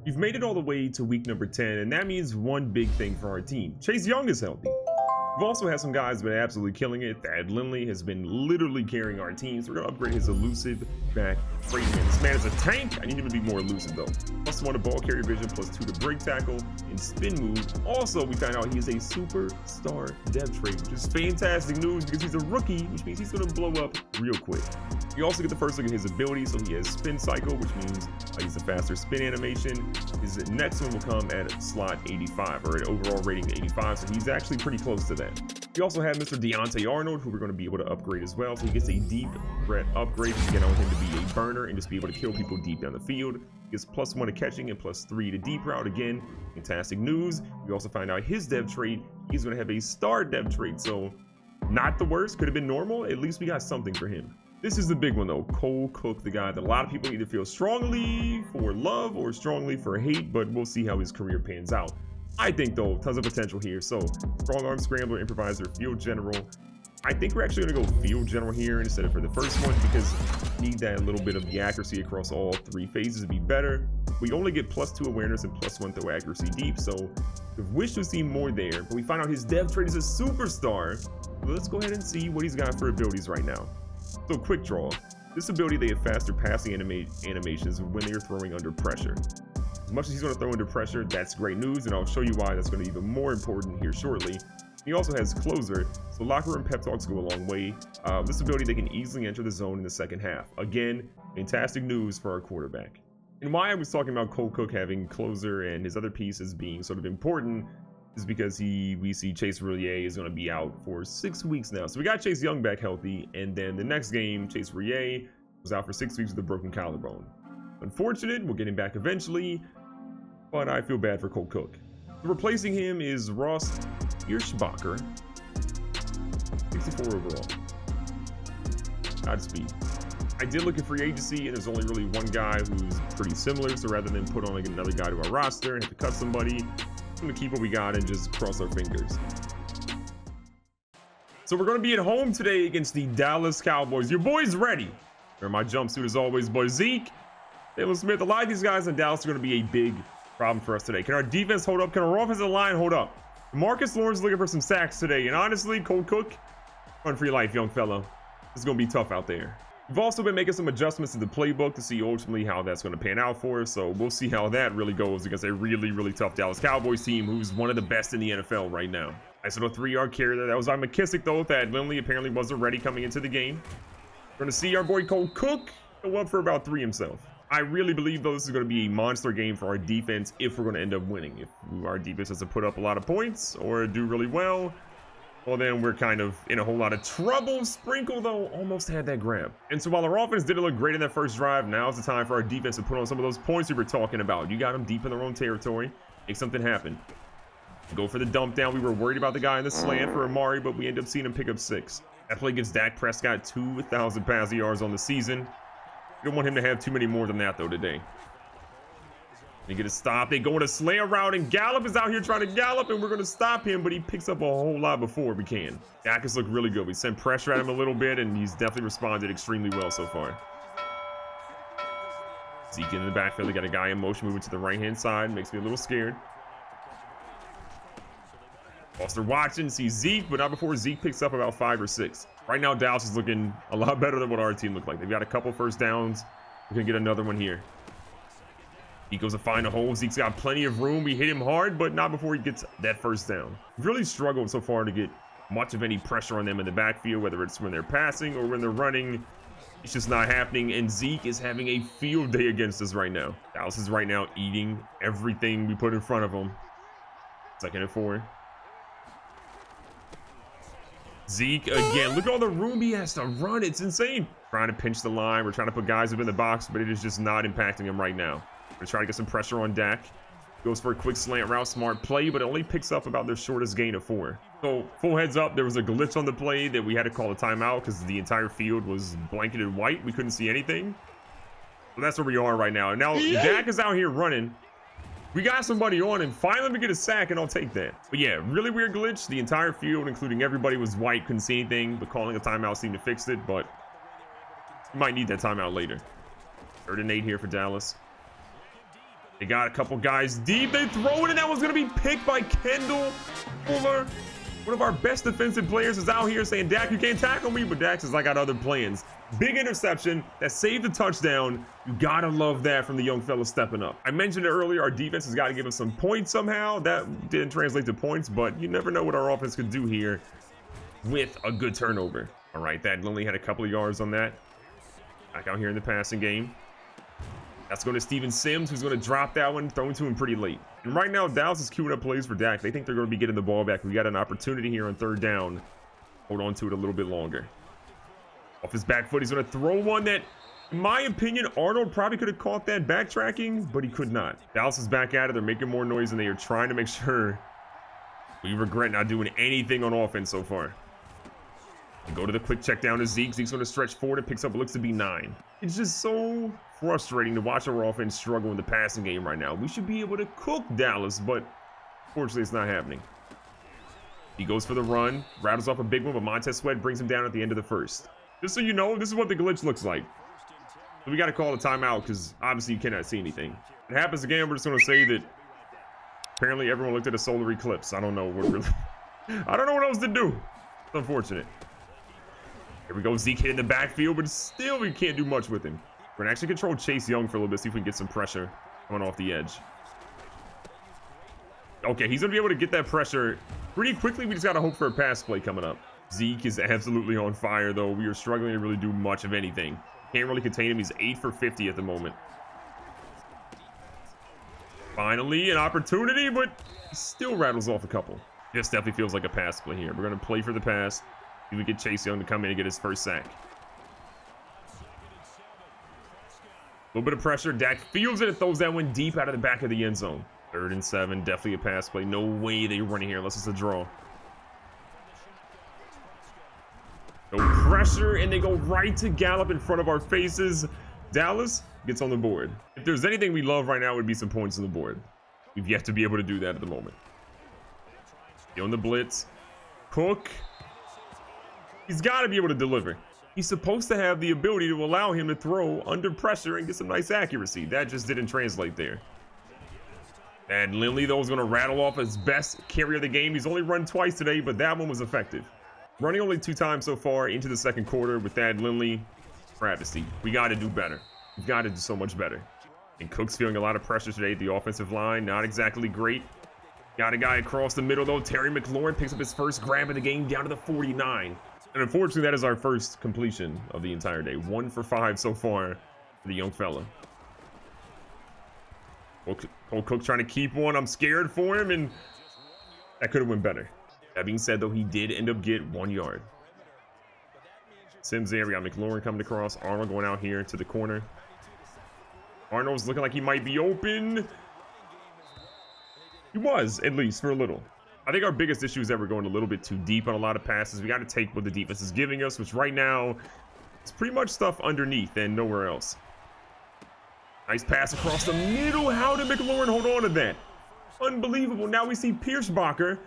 We've made it all the way to week number 10, and that means one big thing for our team. Chase Young is healthy. We've also had some guys been absolutely killing it. Thad Lindley has been literally carrying our team, so we're gonna upgrade his elusive back trade. This man is a tank. I need him to be more elusive though. +1 to ball carrier vision, +2 to break tackle and spin move. Also, we found out he is a superstar dev trait, which is fantastic news because he's a rookie, which means he's gonna blow up real quick. You also get the first look at his ability, so he has spin cycle, which means he's a faster spin animation. His next one will come at slot 85, or an overall rating 85, so he's actually pretty close to that. We also have Mr. Deontay Arnold, who we're going to be able to upgrade as well. So he gets a deep threat upgrade to get on him to be a burner and just be able to kill people deep down the field. He gets +1 to catching and +3 to deep route. Again, fantastic news. We also find out his dev trait, he's going to have a star dev trait. So not the worst, could have been normal. At least we got something for him. This is the big one though, Cole Cook, the guy that a lot of people either feel strongly for love or strongly for hate, but we'll see how his career pans out. I think though, tons of potential here. So strong arm scrambler, improviser, field general. I think we're actually gonna go field general here instead of for the first one because we need that little bit of the accuracy across all 3 phases to be better. We only get +2 awareness and +1 throw accuracy deep, so we've wished to see more there, but we find out his dev trait is a superstar. So let's go ahead and see what he's got for abilities right now. So quick draw. This ability, they have faster passing animations when they are throwing under pressure. As much as he's going to throw under pressure, that's great news, and I'll show you why that's going to be even more important here shortly. He also has closer, so locker room pep talks go a long way. This ability, they can easily enter the zone in the second half. Again, fantastic news for our quarterback. And why I was talking about Cole Cook having closer and his other pieces being sort of important is because we see Chase Roulier is going to be out for 6 weeks now. So we got Chase Young back healthy, and then the next game, Chase Roulier was out for 6 weeks with a broken collarbone. Unfortunate, we'll get him back eventually, but I feel bad for Cole Cook. Replacing him is Ross Hirschbacher, 64 overall. Godspeed. I did look at free agency, and there's only really one guy who's pretty similar, so rather than put on like another guy to our roster and have to cut somebody, I'm gonna keep what we got and just cross our fingers. So we're gonna be at home today against the Dallas Cowboys. Your boy's ready. Wear my jumpsuit as always, boy. Zeke, Taylor Smith, a lot of these guys in Dallas are gonna be a big problem for us today. Can our defense hold up? Can our offensive line hold up? Marcus Lawrence looking for some sacks today, and honestly, Cole Cook, run for your life, young fellow. It's gonna be tough out there. We've also been making some adjustments to the playbook to see ultimately how that's going to pan out for us. So we'll see how that really goes against a really, really tough Dallas Cowboys team who's one of the best in the NFL right now. Nice little 3-yard carry there. That was on McKissick though. Thad Lindley apparently wasn't ready coming into the game. We're going to see our boy Cole Cook go up for about 3 himself. I really believe though this is going to be a monster game for our defense if we're going to end up winning. If our defense has to put up a lot of points or do really well, well, then we're kind of in a whole lot of trouble. Sprinkle, though, almost had that grab. And so while our offense didn't look great in that first drive, now's the time for our defense to put on some of those points we were talking about. You got them deep in their own territory. Make something happen. Go for the dump down. We were worried about the guy in the slant for Amari, but we ended up seeing him pick up 6. That play gives Dak Prescott 2,000 passing yards on the season. We don't want him to have too many more than that, though, today. They get a stop. They go in a slant route, and Gallup is out here trying to gallop, and we're going to stop him, but he picks up a whole lot before we can. Dak has looked really good. We sent pressure at him a little bit, and he's definitely responded extremely well so far. Zeke in the backfield. They got a guy in motion moving to the right-hand side. Makes me a little scared. Foster Watson sees Zeke, but not before Zeke picks up about 5 or 6. Right now, Dallas is looking a lot better than what our team looked like. They've got a couple first downs. We're going to get another one here. He goes to find a hole. Zeke's got plenty of room. We hit him hard, but not before he gets that first down. We've really struggled so far to get much of any pressure on them in the backfield, whether it's when they're passing or when they're running. It's just not happening, and Zeke is having a field day against us right now. Dallas is right now eating everything we put in front of him. 2nd and 4. Zeke again. Look at all the room he has to run. It's insane. Trying to pinch the line. We're trying to put guys up in the box, but it is just not impacting him right now. We're trying to get some pressure on Dak. Goes for a quick slant route, smart play, but it only picks up about their shortest gain of 4. So full heads up, there was a glitch on the play that we had to call a timeout because the entire field was blanketed white. We couldn't see anything. So that's where we are right now. And now Dak is out here running. We got somebody on him. Finally, we get a sack, and I'll take that. But yeah, really weird glitch. The entire field, including everybody, was white. Couldn't see anything, but calling a timeout seemed to fix it. But we might need that timeout later. 3rd and 8 here for Dallas. They got a couple guys deep. They throw it, and that was going to be picked by Kendall Fuller. One of our best defensive players is out here saying, Dak, you can't tackle me, but Dak says, I got other plans. Big interception that saved the touchdown. You gotta love that from the young fella stepping up. I mentioned it earlier, our defense has got to give us some points somehow. That didn't translate to points, but you never know what our offense could do here with a good turnover. All right, that Lindley had a couple of yards on that. Back out here in the passing game. That's going to Steven Sims, who's going to drop that one, thrown to him pretty late. And right now, Dallas is queuing up plays for Dak. They think they're going to be getting the ball back. We got an opportunity here on third down. Hold on to it a little bit longer. Off his back foot, he's going to throw one that, in my opinion, Arnold probably could have caught that backtracking, but he could not. Dallas is back at it. They're making more noise, and they are trying to make sure we regret not doing anything on offense so far. And go to the quick check down to Zeke. Zeke's going to stretch forward and picks up what looks to be 9. It's just so frustrating to watch our offense struggle in the passing game right now. We should be able to cook Dallas, but fortunately it's not happening. He goes for the run, rattles off a big one, but Montez Sweat brings him down at the end of the first. Just so you know, this is what the glitch looks like. So we got to call a timeout because obviously you cannot see anything. If it happens again, we're just going to say that apparently everyone looked at a solar eclipse. I don't know what really, I don't know what else to do. It's unfortunate. Here we go, Zeke hitting the backfield, but still we can't do much with him. We're gonna actually control Chase Young for a little bit, see if we can get some pressure coming off the edge. Okay, he's gonna be able to get that pressure pretty quickly. We just gotta hope for a pass play coming up. Zeke is absolutely on fire, though. We are struggling to really do much of anything. Can't really contain him. He's 8 for 50 at the moment. Finally, an opportunity, but still rattles off a couple. This definitely feels like a pass play here. We're gonna play for the pass. See if we get Chase Young to come in and get his first sack. A little bit of pressure. Dak fields it and throws that one deep out of the back of the end zone. 3rd and 7. Definitely a pass play. No way they're running here unless it's a draw. No pressure, and they go right to Gallup in front of our faces. Dallas gets on the board. If there's anything we love right now, it would be some points on the board. We've yet to be able to do that at the moment. On the blitz. Cook. He's got to be able to deliver. He's supposed to have the ability to allow him to throw under pressure and get some nice accuracy. That just didn't translate there. And Lindley, though, is going to rattle off his best carry of the game. He's only run twice today, but that one was effective. Running only 2 times so far into the second quarter with Thad Lindley. Travesty. We got to do better. We've got to do so much better. And Cook's feeling a lot of pressure today at the offensive line. Not exactly great. Got a guy across the middle, though. Terry McLaurin picks up his first grab of the game down to the 49. And unfortunately, that is our first completion of the entire day. 1 for 5 so far for the young fella. Cole Cook trying to keep one. I'm scared for him, and that could have went better. That being said, though, he did end up get 1 yard. Sims there. We got McLaurin coming across. Arnold going out here to the corner. Arnold's looking like he might be open. He was, at least, for a little. I think our biggest issue is that we're going a little bit too deep on a lot of passes. We got to take what the defense is giving us, which right now is pretty much stuff underneath and nowhere else. Nice pass across the middle. How did McLaurin hold on to that? Unbelievable. Now we see Pierschbacher,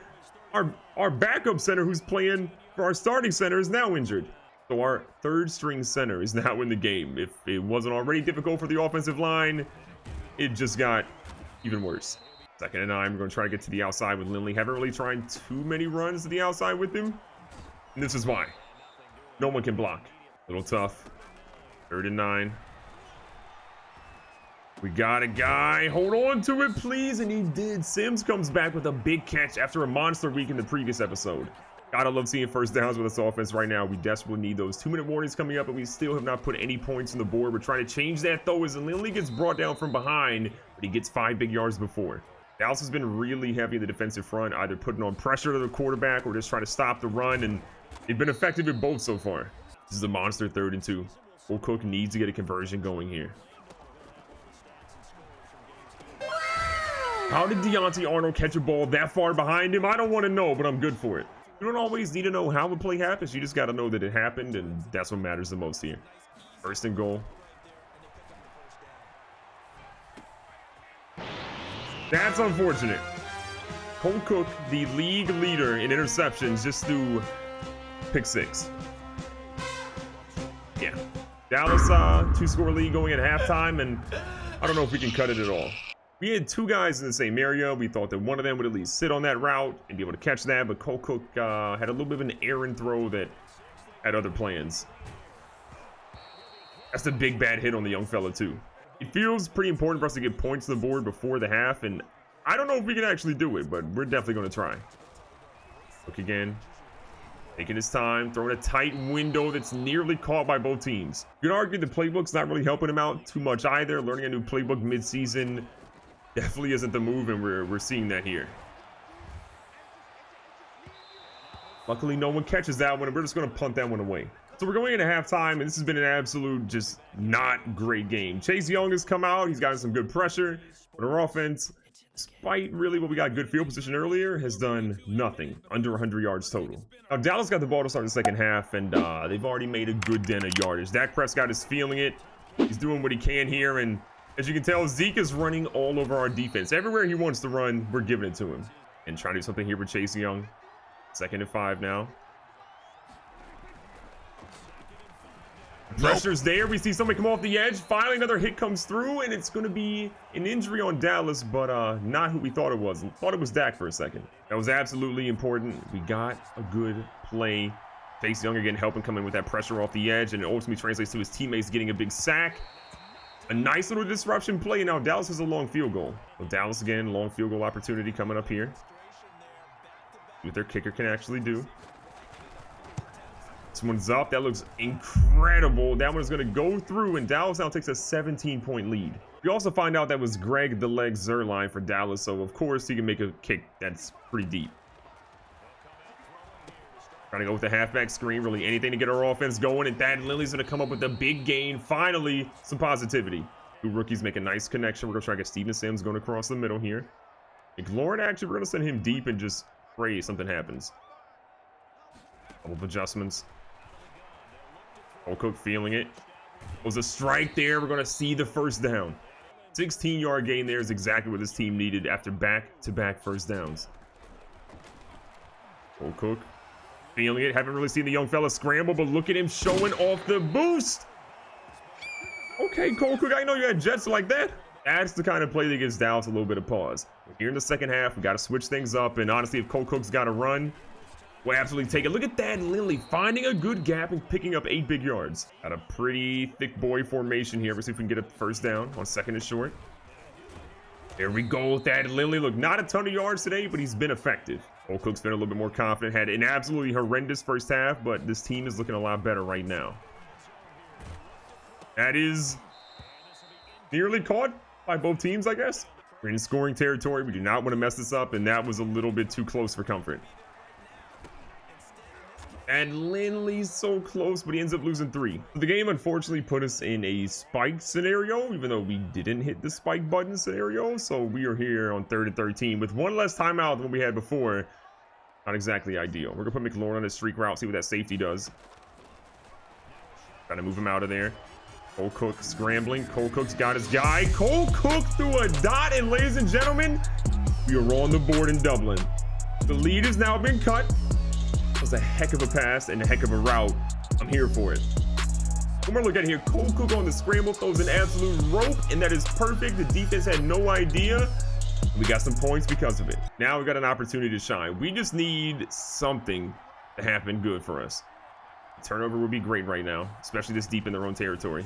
our backup center who's playing for our starting center, is now injured. So our 3rd string center is now in the game. If it wasn't already difficult for the offensive line, it just got even worse. 2nd and 9. We're going to try to get to the outside with Lindley. Haven't really tried too many runs to the outside with him. And this is why. No one can block. A little tough. 3rd and 9. We got a guy. Hold on to it, please. And he did. Sims comes back with a big catch after a monster week in the previous episode. Gotta love seeing first downs with this offense right now. We desperately need those 2-minute warnings coming up, but we still have not put any points on the board. We're trying to change that, though, as Lindley gets brought down from behind, but he gets 5 big yards before. Dallas has been really heavy in the defensive front, either putting on pressure to the quarterback or just trying to stop the run, and they've been effective at both so far. This is a monster 3rd and 2. Cole Cook needs to get a conversion going here. How did Deontay Arnold catch a ball that far behind him? I don't want to know, but I'm good for it. You don't always need to know how a play happens. You just got to know that it happened, and that's what matters the most here. 1st and goal. That's unfortunate. Cole Cook, the league leader in interceptions, just threw pick 6. Yeah. Dallas 2-score lead going at halftime, and I don't know if we can cut it at all. We had two guys in the same area. We thought that one of them would at least sit on that route and be able to catch that, but Cole Cook had a little bit of an errant throw that had other plans. That's a big bad hit on the young fella too. It feels pretty important for us to get points on the board before the half, and I don't know if we can actually do it, but we're definitely going to try. Look again. Taking his time, throwing a tight window that's nearly caught by both teams. You could argue the playbook's not really helping him out too much either. Learning a new playbook mid-season definitely isn't the move, and we're seeing that here. Luckily, no one catches that one, and we're just going to punt that one away. So we're going into halftime, and this has been an absolute just not great game. Chase Young has come out. He's gotten some good pressure, but our offense, despite really what we got good field position earlier, has done nothing. Under 100 yards total. Now, Dallas got the ball to start the second half, and they've already made a good dent of yardage. Dak Prescott is feeling it. He's doing what he can here, and as you can tell, Zeke is running all over our defense. Everywhere he wants to run, we're giving it to him. And trying to do something here with Chase Young. 2nd and 5 now. Pressure's there. We see somebody come off the edge. Finally, another hit comes through, and it's going to be an injury on Dallas, but not who we thought it was. Thought it was Dak for a second. That was absolutely important. We got a good play. Chase Young again helping come in with that pressure off the edge, and it ultimately translates to his teammates getting a big sack. A nice little disruption play. Now Dallas has a long field goal. Well, Dallas again, long field goal opportunity coming up here. See what their kicker can actually do. This one's up. That looks incredible. That one's going to go through, and Dallas now takes a 17-point lead. We also find out that was Greg the Leg Zerline for Dallas, so of course he can make a kick that's pretty deep. Trying to go with the halfback screen, really anything to get our offense going, and Thad Lindley's going to come up with a big gain. Finally, some positivity. Two rookies make a nice connection. We're going to try to get Steven Sims going across the middle here. McLaurin, actually, we're going to send him deep and just pray something happens. Couple of adjustments. Cole Cook feeling it. Was a strike there. We're going to see the first down. 16-yard gain there is exactly what this team needed after back-to-back first downs. Cole Cook feeling it. Haven't really seen the young fella scramble, but look at him showing off the boost. Okay, Cole Cook, I know you had jets like that. That's the kind of play that gives Dallas a little bit of pause. Here in the second half, we got to switch things up, and honestly, if Cole Cook's got to run, we'll absolutely take it. Look at that, Lindley finding a good gap and picking up 8 big yards. Got a pretty thick boy formation here. Let's see if we can get a first down on 2nd and short. There we go with that. Lindley, look, not a ton of yards today, but he's been effective. Cole Cook's been a little bit more confident. Had an absolutely horrendous first half, but this team is looking a lot better right now. That is nearly caught by both teams, I guess. We're in scoring territory. We do not want to mess this up, and that was a little bit too close for comfort. And Lindley's so close, but he ends up losing 3. The game unfortunately put us in a spike scenario, even though we didn't hit the spike button scenario. So we are here on 3rd and 13 with one less timeout than we had before. Not exactly ideal. We're gonna put McLaurin on his streak route, see what that safety does. Trying to move him out of there. Cole Cook scrambling. Cole Cook's got his guy. Cole Cook through a dot, and ladies and gentlemen, we are on the board in Dublin. The lead has now been cut. That was a heck of a pass and a heck of a route. I'm here for it. One more look at it here. Cole Cook on the scramble throws an absolute rope, and that is perfect. The defense had no idea. We got some points because of it. Now we got an opportunity to shine. We just need something to happen good for us. The turnover would be great right now, especially this deep in their own territory.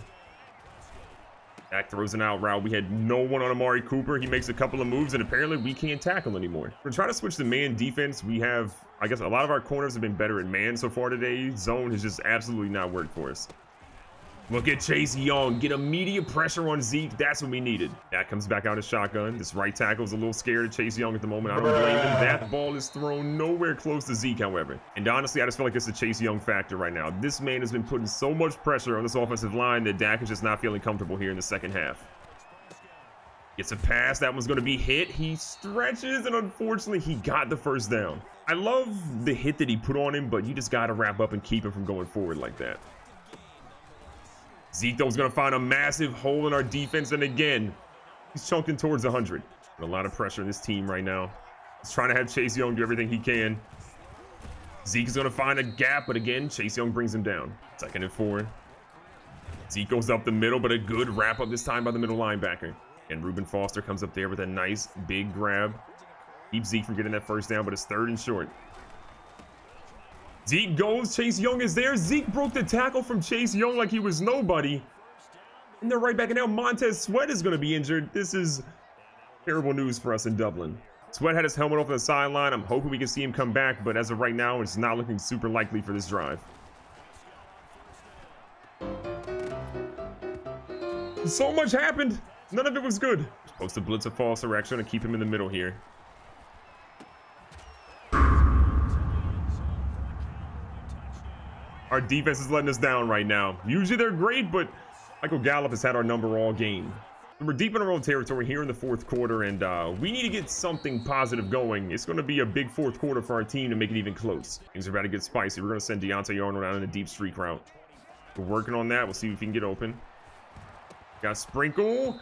Dak throws an out route. We had no one on Amari Cooper. He makes a couple of moves, and apparently we can't tackle anymore. We're trying to switch to man defense. We have, I guess, a lot of our corners have been better at man so far today. Zone has just absolutely not worked for us. Look at Chase Young. Get immediate pressure on Zeke. That's what we needed. That comes back out of shotgun. This right tackle is a little scared of Chase Young at the moment. I don't blame him. That ball is thrown nowhere close to Zeke, however. And honestly, I just feel like it's the Chase Young factor right now. This man has been putting so much pressure on this offensive line that Dak is just not feeling comfortable here in the second half. Gets a pass. That one's going to be hit. He stretches, and unfortunately, he got the first down. I love the hit that he put on him, but you just got to wrap up and keep him from going forward like that. Zeke, though, is going to find a massive hole in our defense, and again, he's chunking towards 100. A lot of pressure in this team right now. He's trying to have Chase Young do everything he can. Zeke is going to find a gap, but again, Chase Young brings him down. 2nd and 4. Zeke goes up the middle, but a good wrap-up this time by the middle linebacker. And Reuben Foster comes up there with a nice big grab. Keeps Zeke from getting that first down, but it's 3rd and short. Zeke goes. Chase Young is there. Zeke broke the tackle from Chase Young like he was nobody. And they're right back. And now Montez Sweat is going to be injured. This is terrible news for us in Dublin. Sweat had his helmet off on the sideline. I'm hoping we can see him come back, but as of right now, it's not looking super likely for this drive. So much happened. None of it was good. Supposed to blitz a Foster. We're actually going to keep him in the middle here. Our defense is letting us down right now. Usually they're great, but Michael Gallup has had our number all game. We're deep in our own territory here in the 4th quarter, and we need to get something positive going. It's going to be a big 4th quarter for our team to make it even close. Things are about to get spicy. We're going to send Deontay Arnold out in a deep streak route. We're working on that. We'll see if he can get open. Got Sprinkle.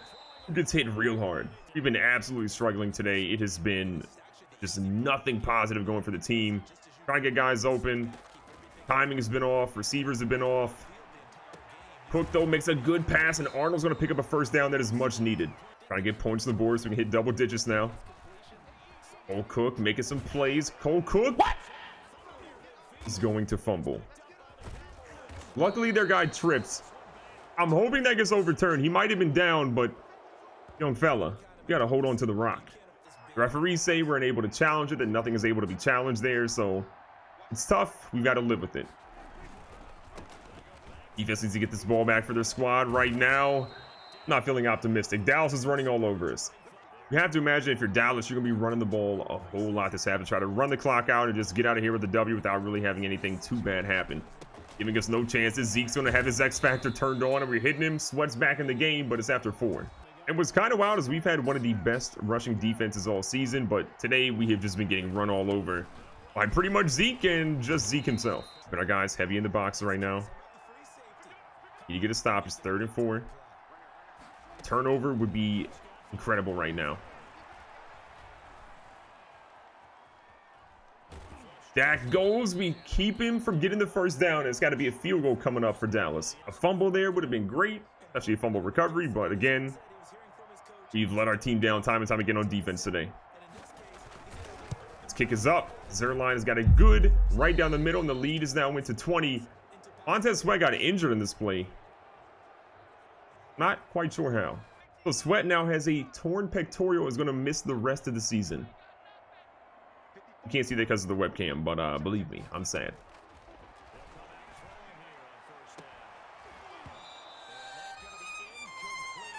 Gets hit real hard. We've been absolutely struggling today. It has been just nothing positive going for the team. Trying to get guys open. Timing has been off. Receivers have been off. Cook, though, makes a good pass, and Arnold's going to pick up a first down that is much needed. Trying to get points on the board so we can hit double digits now. Cole Cook making some plays. Cole Cook. What? He's going to fumble. Luckily, their guy trips. I'm hoping that gets overturned. He might have been down, but young fella, you got to hold on to the rock. The referees say we're unable to challenge it, that nothing is able to be challenged there, so it's tough. We've got to live with it. Defense needs to get this ball back for their squad right now. Not feeling optimistic. Dallas is running all over us. You have to imagine if you're Dallas, you're going to be running the ball a whole lot this half to try to run the clock out and just get out of here with the W without really having anything too bad happen. Giving us no chances. Zeke's going to have his X Factor turned on and we're hitting him. Sweat's back in the game, but it's after 4. And what's kind of wild is we've had one of the best rushing defenses all season, but today we have just been getting run all over by pretty much Zeke and just Zeke himself. But our guys heavy in the box right now. You get a stop. It's 3rd and 4. Turnover would be incredible right now. Dak goes. We keep him from getting the first down. It's got to be a field goal coming up for Dallas. A fumble there would have been great. Actually, a fumble recovery. But again, we've let our team down time and time again on defense today. This kick is up. Zerline has got a good right down the middle, and the lead is now went to 20. Montez Sweat got injured in this play. Not quite sure how. So Sweat now has a torn pectoral, is going to miss the rest of the season. You can't see that because of the webcam, but believe me, I'm sad.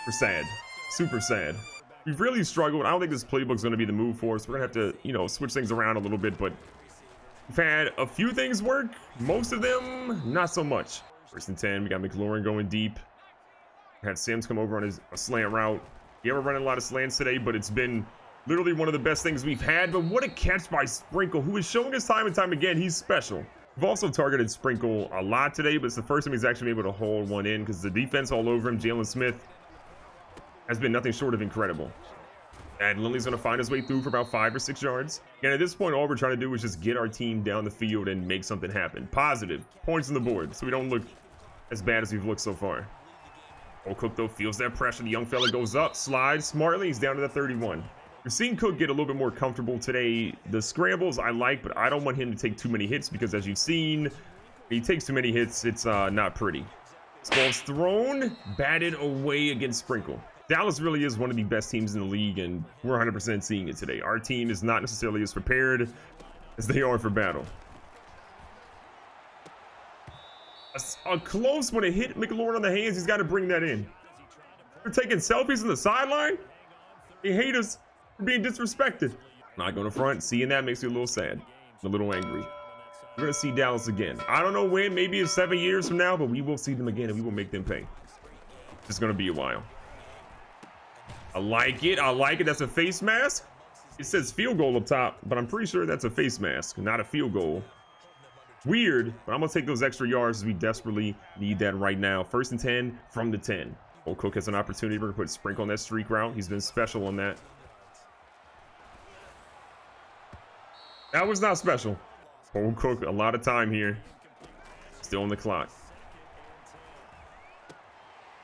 We're sad. Super sad. We've really struggled. I don't think this playbook is going to be the move for us. We're going to have to, you know, switch things around a little bit, but we've had a few things work. Most of them, not so much. 1st and 10. We got McLaurin going deep. We had Sims come over on a slant route. Yeah, we're running a lot of slants today, but it's been literally one of the best things we've had. But what a catch by Sprinkle, who is showing us time and time again he's special. We've also targeted Sprinkle a lot today, but it's the first time he's actually been able to hold one in because the defense all over him. Jalen Smith has been nothing short of incredible. And Lindley's going to find his way through for about 5 or 6 yards. And at this point, all we're trying to do is just get our team down the field and make something happen. Positive points on the board so we don't look as bad as we've looked so far. Old Cook, though, feels that pressure. The young fella goes up, slides smartly. He's down to the 31. We're seeing Cook get a little bit more comfortable today. The scrambles I like, but I don't want him to take too many hits because, as you've seen, if he takes too many hits, it's not pretty. This ball's thrown, batted away against Sprinkle. Dallas really is one of the best teams in the league, and we're 100% seeing it today. Our team is not necessarily as prepared as they are for battle. A close when it hit McLaurin on the hands. He's got to bring that in. They're taking selfies on the sideline. They hate us for being disrespected. Not going to front. Seeing that makes me a little sad, a little angry. We're going to see Dallas again. I don't know when. Maybe it's 7 years from now, but we will see them again, and we will make them pay. It's going to be a while. I like it. I like it. That's a face mask. It says field goal up top, but I'm pretty sure that's a face mask, not a field goal. Weird, but I'm going to take those extra yards as we desperately need that right now. 1st and 10 from the 10. Old Cook has an opportunity. We're going to put Sprinkle on that streak route. He's been special on that. That was not special. Old Cook, a lot of time here. Still on the clock.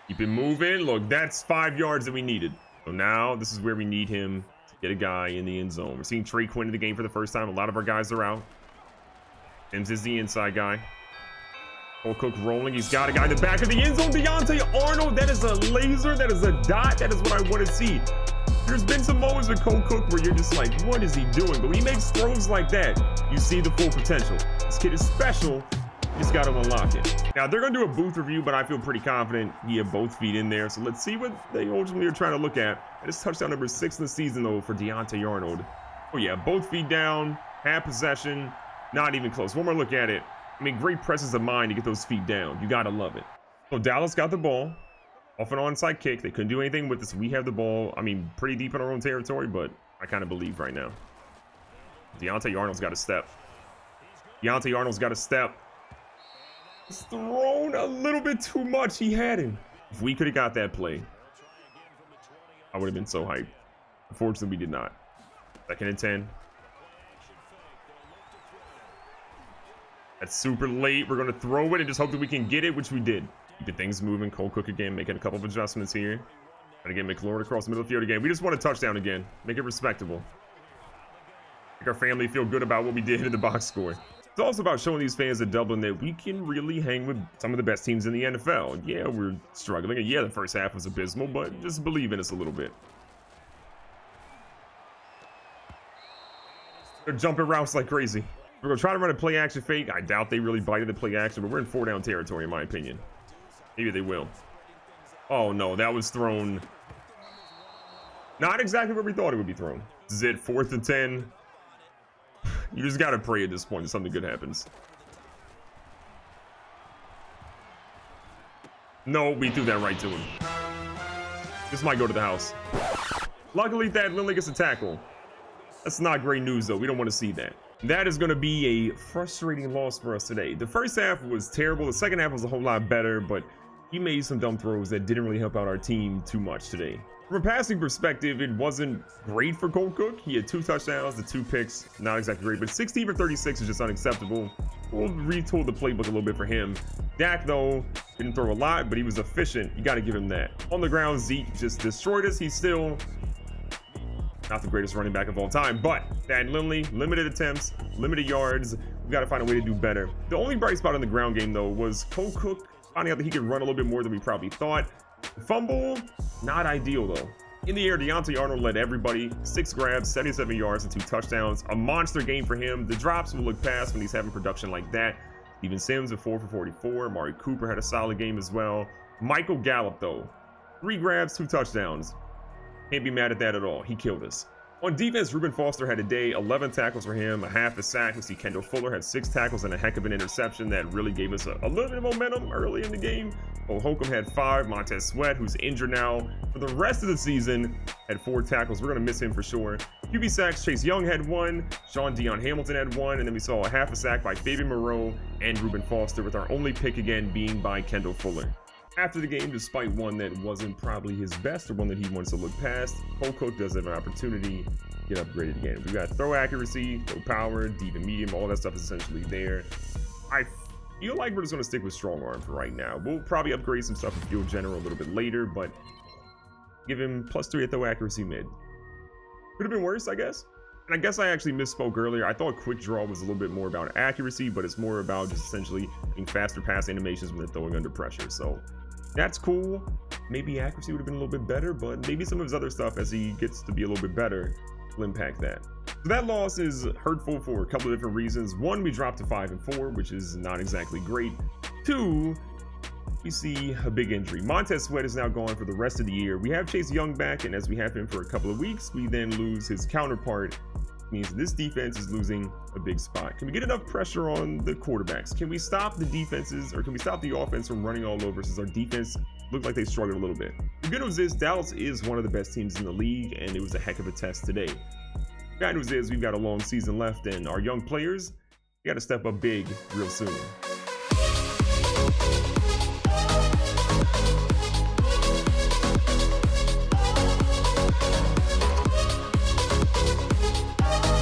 Keep it moving. Look, that's 5 yards that we needed. So now this is where we need him to get a guy in the end zone. We're seeing Trey Quinn in the game for the first time. A lot of our guys are out. Sims is the inside guy. Cole Cook rolling. He's got a guy in the back of the end zone. Deontay Arnold. That is a laser. That is a dot. That is what I want to see. There's been some moments with Cole Cook where you're just like, what is he doing? But when he makes throws like that, you see the full potential. This kid is special. You just got to unlock it. Now, they're going to do a booth review, but I feel pretty confident he had both feet in there. So let's see what they ultimately are trying to look at. That is touchdown number 6 in the season, though, for Deontay Arnold. Oh, yeah, both feet down, half possession, not even close. One more look at it. I mean, great presence of mind to get those feet down. You got to love it. So Dallas got the ball. Off an onside kick. They couldn't do anything with this. We have the ball, I mean, pretty deep in our own territory, but I kind of believe right now. Deontay Arnold's got a step. Deontay Arnold's got a step. He's thrown a little bit too much. He had him. If we could have got that play, I would have been so hyped. Unfortunately, we did not. 2nd and 10. That's super late. We're going to throw it and just hope that we can get it, which we did. Get things moving. Cole Cook again, making a couple of adjustments here. Trying to get McLaurin across the middle of the field again. We just want a touchdown again. Make it respectable. Make our family feel good about what we did in the box score. It's also about showing these fans of Dublin that we can really hang with some of the best teams in the NFL. Yeah, we're struggling. And yeah, the first half was abysmal, but just believe in us a little bit. They're jumping routes like crazy. We're going to try to run a play action fake. I doubt they really bited the play action, but we're in 4-down territory, in my opinion. Maybe they will. Oh, no, that was thrown. Not exactly where we thought it would be thrown. This is it, 4th and 10. You just got to pray at this point that something good happens. No, we threw that right to him. This might go to the house. Luckily, Thad Lindley gets a tackle. That's not great news, though. We don't want to see that. That is going to be a frustrating loss for us today. The first half was terrible. The second half was a whole lot better, but he made some dumb throws that didn't really help out our team too much today. From a passing perspective, it wasn't great for Cole Cook. He had 2 touchdowns, the 2 picks, not exactly great, but 16 for 36 is just unacceptable. We'll retool the playbook a little bit for him. Dak, though, didn't throw a lot, but he was efficient. You got to give him that. On the ground, Zeke just destroyed us. He's still not the greatest running back of all time, but Thad Lindley, limited attempts, limited yards. We got to find a way to do better. The only bright spot in the ground game, though, was Cole Cook finding out that he could run a little bit more than we probably thought. Fumble, not ideal, though. In the air, Deontay Arnold led everybody. 6 grabs, 77 yards, and 2 touchdowns. A monster game for him. The drops will look past when he's having production like that. Even Sims at 4 for 44. Amari Cooper had a solid game as well. Michael Gallup, though, 3 grabs, 2 touchdowns. Can't be mad at that at all. He killed us. On defense, Reuben Foster had a day, 11 tackles for him, a half a sack. We see Kendall Fuller had 6 tackles and a heck of an interception that really gave us a little bit of momentum early in the game. Holcomb had 5. Montez Sweat, who's injured now for the rest of the season, had 4 tackles. We're going to miss him for sure. QB sacks, Chase Young had 1. Sean Dion Hamilton had 1. And then we saw a half a sack by Fabian Moreau and Reuben Foster, with our only pick again being by Kendall Fuller. After the game, despite one that wasn't probably his best or one that he wants to look past, Cole Cook does have an opportunity to get upgraded again. We've got throw accuracy, throw power, deep and medium, all that stuff is essentially there. I feel like we're just going to stick with strong arm for right now. We'll probably upgrade some stuff in field general a little bit later, but give him +3 at throw accuracy mid. Could have been worse, I guess. And I guess I actually misspoke earlier. I thought quick draw was a little bit more about accuracy, but it's more about just essentially getting faster pass animations when they're throwing under pressure. So that's cool. Maybe accuracy would have been a little bit better, but maybe some of his other stuff as he gets to be a little bit better will impact that. So that loss is hurtful for a couple of different reasons. 1, we dropped to 5 and 4, which is not exactly great. 2, we see a big injury. Montez Sweat is now gone for the rest of the year. We have Chase Young back, and as we have him for a couple of weeks, we then lose his counterpart. Means this defense is losing a big spot. Can we get enough pressure on the quarterbacks? Can we stop the defenses, or can we stop the offense from running all over, since our defense looked like they struggled a little bit? The good news is Dallas is one of the best teams in the league, and it was a heck of a test today. Bad news is we've got a long season left, and our young players got to step up big real soon.